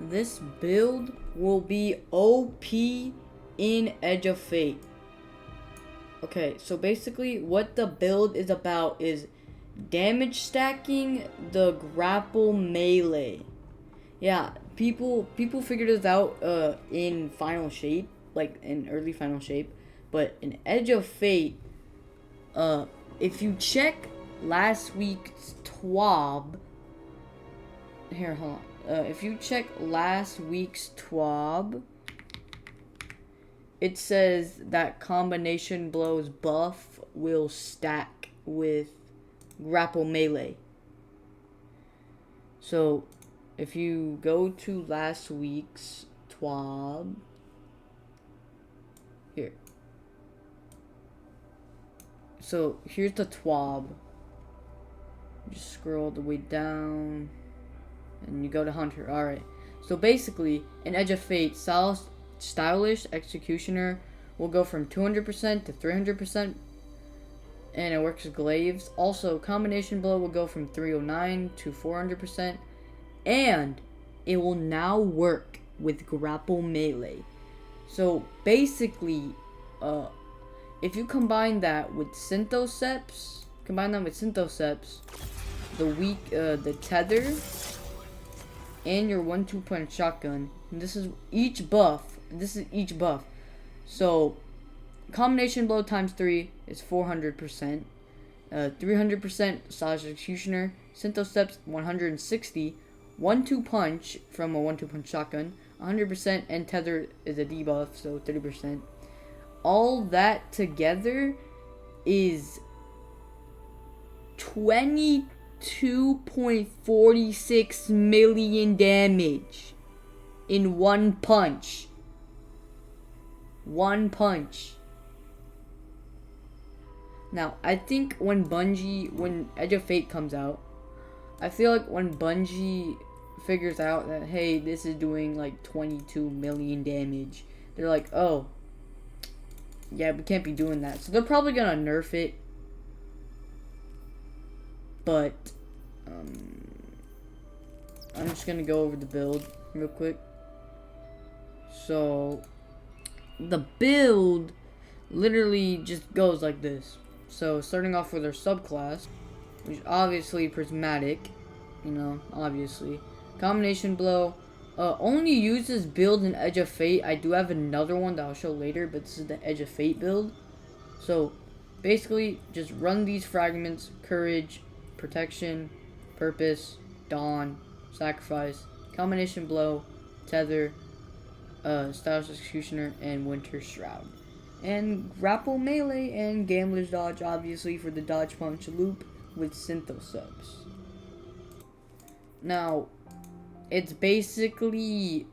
This build will be OP in Edge of Fate. Okay, so basically what the build is about is damage stacking the grapple melee. Yeah, people figured this out in Final Shape, like in early Final Shape, but in Edge of Fate, uh if you check last week's TWAB, here hold on. If you check last week's TWAB, it says that combination blows buff will stack with grapple melee. So if you go to last week's TWAB, here. So here's the TWAB. Just scroll the way down, and you go to Hunter. Alright. So basically, in Edge of Fate, Stylish Executioner will go from 200% to 300%, and it works with glaives. Also, Combination Blow will go from 309 to 400%, and it will now work with grapple melee. So basically, if you combine that with Synthoceps, the tether, and your 1-2 punch shotgun. And this is each buff. So combination blow times 3 is 400%. 300% Stylish Executioner. Synthoceps 160. 1-2 punch from a 1-2 punch shotgun 100%, and tether is a debuff, so 30%. All that together is 22.46 million damage in one punch. Now, I think when Edge of Fate comes out, I feel like when Bungie figures out that, hey, this is doing like 22 million damage, they're like, oh, yeah, we can't be doing that. So they're probably gonna nerf it. But, I'm just gonna go over the build real quick. So, the build literally just goes like this. So, starting off with our subclass, which is obviously Prismatic, obviously. Combination Blow, only uses build in Edge of Fate. I do have another one that I'll show later, but this is the Edge of Fate build. So, basically, just run these fragments: Courage, Protection, Purpose, Dawn, Sacrifice, Combination Blow, Tether, Stylish Executioner, and Winter Shroud. And Grapple Melee and Gambler's Dodge, obviously, for the Dodge Punch loop with Synthoceps. Now, it's basically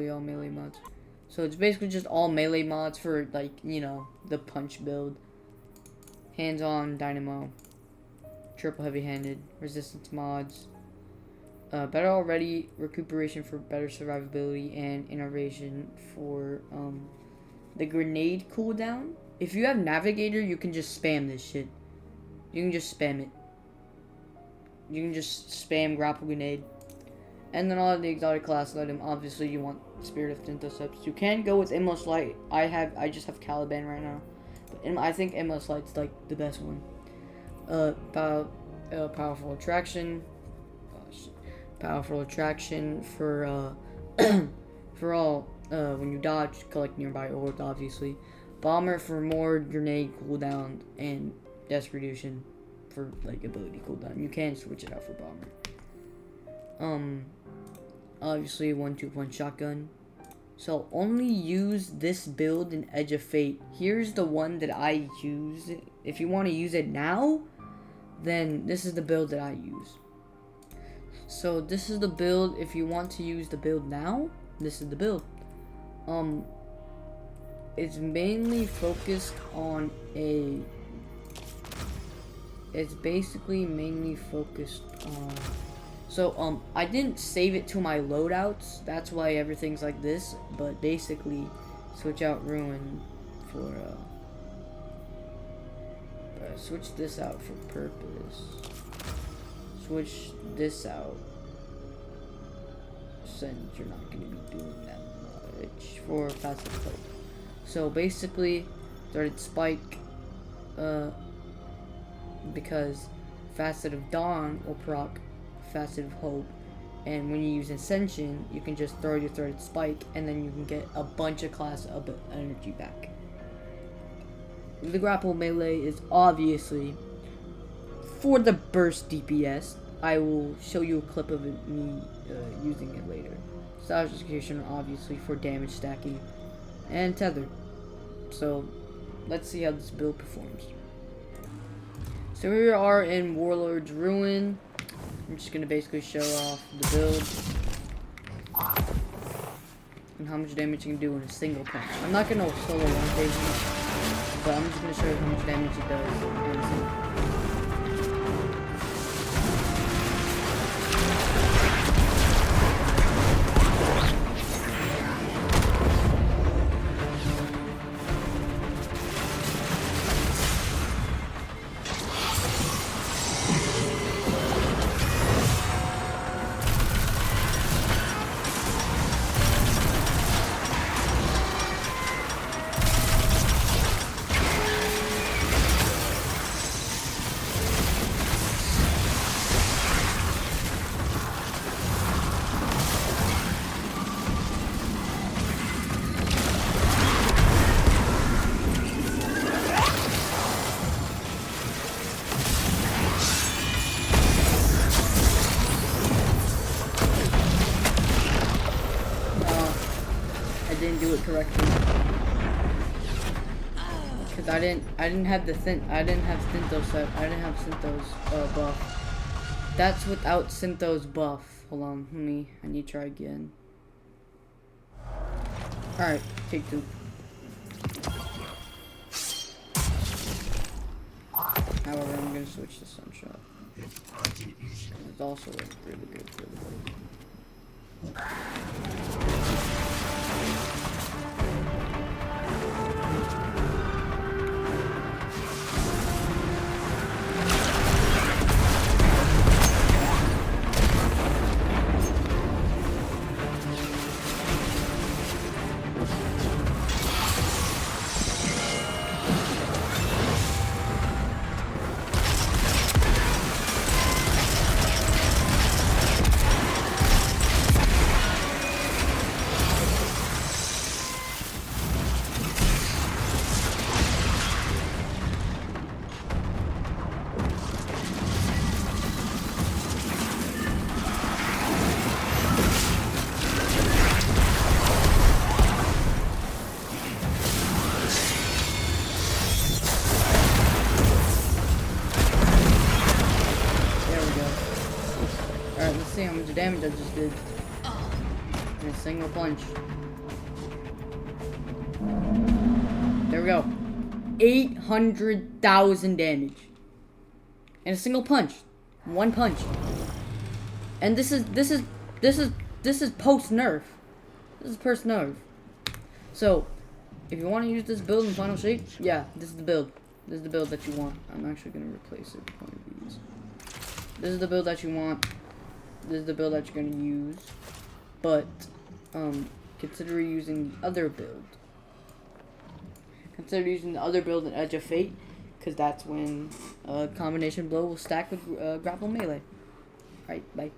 all melee mods. So it's basically just all melee mods for, like, the punch build. Hands-on Dynamo, triple heavy-handed, resistance mods, better already, recuperation for better survivability, and innovation for the grenade cooldown. If you have Navigator, you can just spam this shit. You can just spam it. You can just spam grapple grenade. And then all of the exotic class item, obviously you want Spirit of Synthoceps. You can go with Endless Light. I just have Caliban right now. But I think Endless Light's like the best one. Powerful Attraction. Powerful Attraction for for all when you dodge, collect nearby orbs, obviously. Bomber for more grenade cooldown, and Desperation for like ability cooldown. You can switch it out for Bomber. Obviously 1-2 punch shotgun. So only use this build in Edge of Fate. Here's the one that I use. If you want to use it now, then this is the build that I use. So this is the build. If you want to use the build now, this is the build. It's mainly focused on a. It's basically mainly focused on. So I didn't save it to my loadouts. That's why everything's like this. But basically, switch out Ruin for switch this out for Purpose. Switch this out since you're not going to be doing that much for Facet Hope. So basically, Threaded Spike, because Facet of Dawn will proc Facet of Hope, and when you use Ascension, you can just throw your Threaded Spike, and then you can get a bunch of class energy back. The grapple melee is obviously for the burst DPS. I will show you a clip of it, me using it later. Styles Execution obviously for damage stacking, and Tether. So let's see how this build performs. So we are in Warlord's Ruin. I'm just gonna basically show off the build and how much damage you can do in a single punch. I'm not gonna solo one page, but I'm just gonna show you how much damage it does in a single. Didn't do it correctly because I didn't have Synthos buff. That's without Synthos buff. Hold on, I need to try again. Alright, take 2. However, I'm gonna switch to Sunshot. It's also really good for the body. See how much damage I just did in a single punch. There we go. 800,000 damage in a single punch. One punch. And this is post nerf. This is post nerf. So if you want to use this build in Final Shape, yeah, this is the build. This is the build that you want. I'm actually gonna replace it with one of these. This is the build that you want. This is the build that you're going to use, but consider using the other build. Consider using the other build in Edge of Fate, because that's when combination blow will stack with grapple melee. Alright, bye.